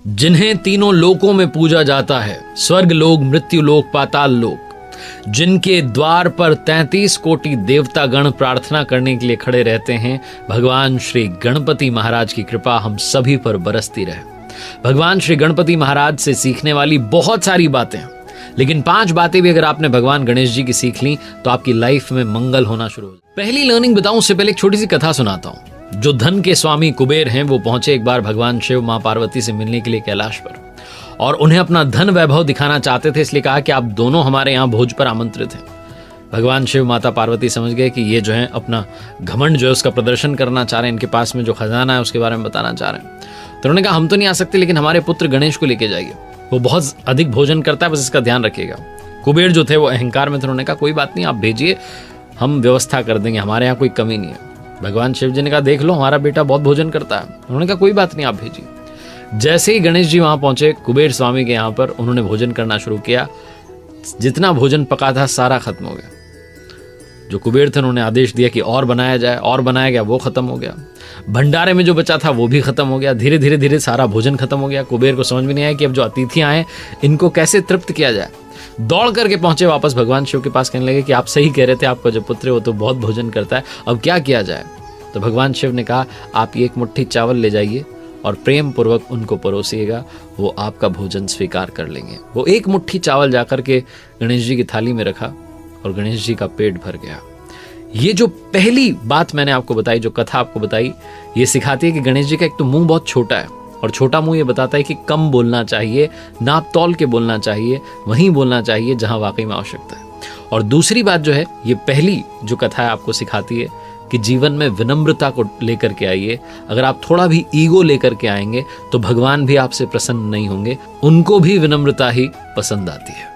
जिन्हें तीनों लोकों में पूजा जाता है, स्वर्ग लोक, मृत्यु लोक, पाताल लोक, जिनके द्वार पर 33 कोटि देवता गण प्रार्थना करने के लिए खड़े रहते हैं, भगवान श्री गणपति महाराज की कृपा हम सभी पर बरसती रहे। भगवान श्री गणपति महाराज से सीखने वाली बहुत सारी बातें हैं, लेकिन 5 बातें भी अगर आपने भगवान गणेश जी की सीख ली तो आपकी लाइफ में मंगल होना शुरू हो जाए। पहली लर्निंग बताऊं उससे पहले एक छोटी सी कथा सुनाता हूं। जो धन के स्वामी कुबेर हैं वो पहुंचे एक बार भगवान शिव मां पार्वती से मिलने के लिए कैलाश पर, और उन्हें अपना धन वैभव दिखाना चाहते थे, इसलिए कहा कि आप दोनों हमारे यहाँ भोज पर आमंत्रित हैं। भगवान शिव माता पार्वती समझ गए कि ये जो है अपना घमंड जो है उसका प्रदर्शन करना चाह रहे हैं, इनके पास में जो खजाना है उसके बारे में बताना चाह रहे हैं। तो उन्होंने कहा हम तो नहीं आ सकते, लेकिन हमारे पुत्र गणेश को लेके जाइए, वो बहुत अधिक भोजन करता है, बस इसका ध्यान रखिएगा। कुबेर जो थे वो अहंकार में थे, उन्होंने कहा कोई बात नहीं, आप भेजिए, हम व्यवस्था कर देंगे, हमारे यहाँ कोई कमी नहीं है। भगवान शिव जी ने कहा देख लो हमारा बेटा बहुत भोजन करता है। उन्होंने कहा कोई बात नहीं, आप भेजिए। जैसे ही गणेश जी वहां पहुंचे कुबेर स्वामी के यहाँ पर, उन्होंने भोजन करना शुरू किया। जितना भोजन पका था सारा खत्म हो गया। जो कुबेर थे उन्होंने आदेश दिया कि और बनाया जाए, और बनाया गया, वो खत्म हो गया। भंडारे में जो बचा था वो भी खत्म हो गया। धीरे धीरे धीरे सारा भोजन खत्म हो गया। कुबेर को समझ में नहीं आया कि अब जो अतिथि आए इनको कैसे तृप्त किया जाए। दौड़ करके पहुंचे वापस भगवान शिव के पास, कहने लगे कि आप सही कह रहे थे, आपका जो पुत्र है वो तो बहुत भोजन करता है, अब क्या किया जाए। तो भगवान शिव ने कहा आप ये 1 मुट्ठी चावल ले जाइए और प्रेम पूर्वक उनको परोसिएगा, वो आपका भोजन स्वीकार कर लेंगे। वो 1 मुट्ठी चावल जाकर के गणेश जी की थाली में रखा और गणेश जी का पेट भर गया। ये जो पहली बात मैंने आपको बताई, जो कथा आपको बताई, ये सिखाती है कि गणेश जी का एक तो मुंह बहुत छोटा है, और छोटा मुंह ये बताता है कि कम बोलना चाहिए, नाप तौल के बोलना चाहिए, वहीं बोलना चाहिए जहां वाकई में आवश्यकता है। और दूसरी बात जो है, ये पहली जो कथा है आपको सिखाती है कि जीवन में विनम्रता को लेकर के आइए। अगर आप थोड़ा भी ईगो लेकर के आएंगे तो भगवान भी आपसे प्रसन्न नहीं होंगे, उनको भी विनम्रता ही पसंद आती है।